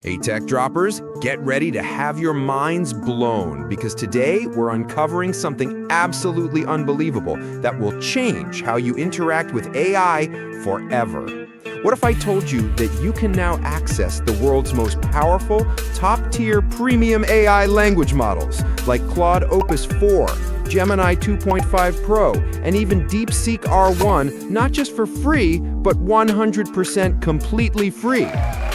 Hey Tech Droppers, get ready to have your minds blown because today we're uncovering something absolutely unbelievable that will change how you interact with AI forever. What if I told you that you can now access the world's most powerful, top-tier premium AI language models like Claude Opus 4, Gemini 2.5 Pro, and even DeepSeek R1, not just for free, but 100% completely free?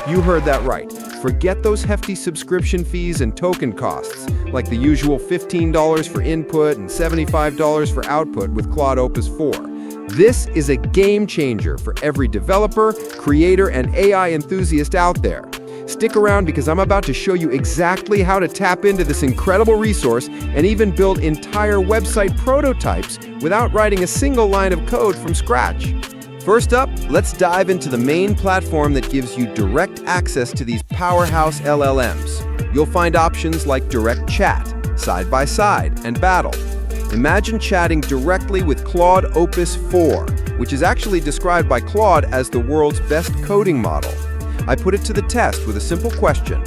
You heard that right. Forget those hefty subscription fees and token costs, like the usual $15 for input and $75 for output with Claude Opus 4. This is a game changer for every developer, creator, and AI enthusiast out there. Stick around because I'm about to show you exactly how to tap into this incredible resource and even build entire website prototypes without writing a single line of code from scratch. First up, let's dive into the main platform that gives you direct access to these powerhouse LLMs. You'll find options like direct chat, side-by-side, and battle. Imagine chatting directly with Claude Opus 4, which is actually described by Claude as the world's best coding model. I put it to the test with a simple question.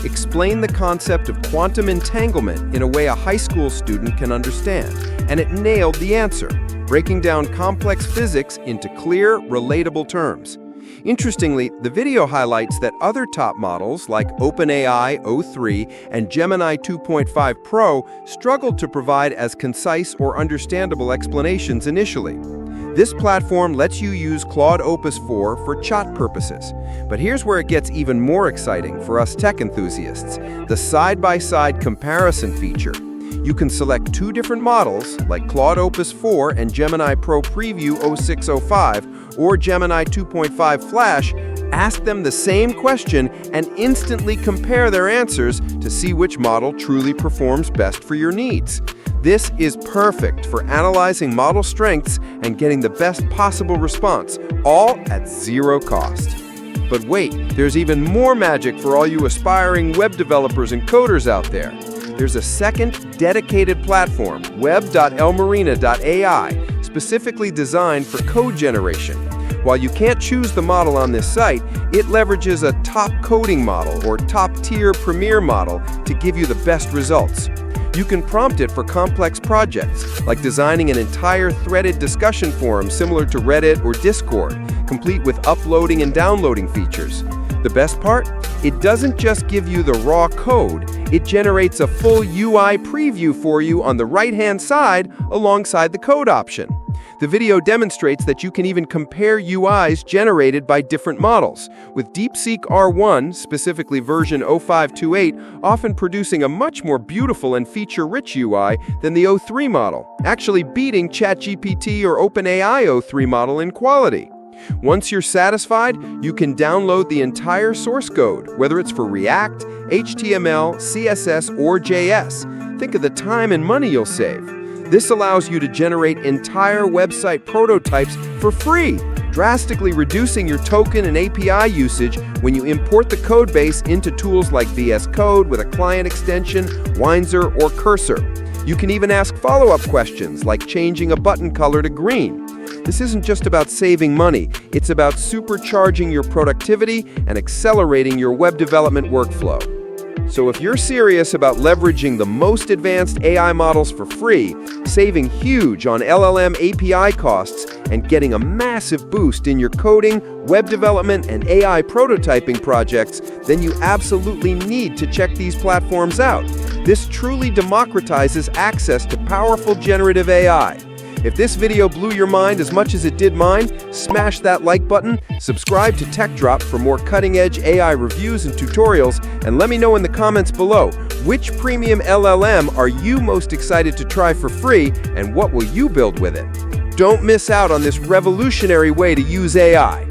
Explain the concept of quantum entanglement in a way a high school student can understand, and it nailed the answer, breaking down complex physics into clear, relatable terms. Interestingly, the video highlights that other top models like OpenAI O3 and Gemini 2.5 Pro struggled to provide as concise or understandable explanations initially. This platform lets you use Claude Opus 4 for chat purposes. But here's where it gets even more exciting for us tech enthusiasts, the side-by-side comparison feature. You can select two different models, like Claude Opus 4 and Gemini Pro Preview 0605 or Gemini 2.5 Flash, ask them the same question and instantly compare their answers to see which model truly performs best for your needs. This is perfect for analyzing model strengths and getting the best possible response, all at zero cost. But wait, there's even more magic for all you aspiring web developers and coders out there. There's a second dedicated platform, web.lmarena.ai, specifically designed for code generation. While you can't choose the model on this site, it leverages a top coding model or top-tier premier model to give you the best results. You can prompt it for complex projects, like designing an entire threaded discussion forum similar to Reddit or Discord, complete with uploading and downloading features. The best part? It doesn't just give you the raw code, it generates a full UI preview for you on the right-hand side alongside the code option. The video demonstrates that you can even compare UIs generated by different models, with DeepSeek R1, specifically version 0528, often producing a much more beautiful and feature-rich UI than the O3 model, actually beating ChatGPT or OpenAI O3 model in quality. Once you're satisfied, you can download the entire source code, whether it's for React, HTML, CSS, or JS. Think of the time and money you'll save. This allows you to generate entire website prototypes for free, drastically reducing your token and API usage when you import the codebase into tools like VS Code with a client extension, Windsor, or Cursor. You can even ask follow-up questions like changing a button color to green. This isn't just about saving money, it's about supercharging your productivity and accelerating your web development workflow. So if you're serious about leveraging the most advanced AI models for free, saving huge on LLM API costs, and getting a massive boost in your coding, web development, and AI prototyping projects, then you absolutely need to check these platforms out. This truly democratizes access to powerful generative AI. If this video blew your mind as much as it did mine, smash that like button, subscribe to Tech Drop for more cutting-edge AI reviews and tutorials, and let me know in the comments below, which premium LLM are you most excited to try for free, and what will you build with it? Don't miss out on this revolutionary way to use AI.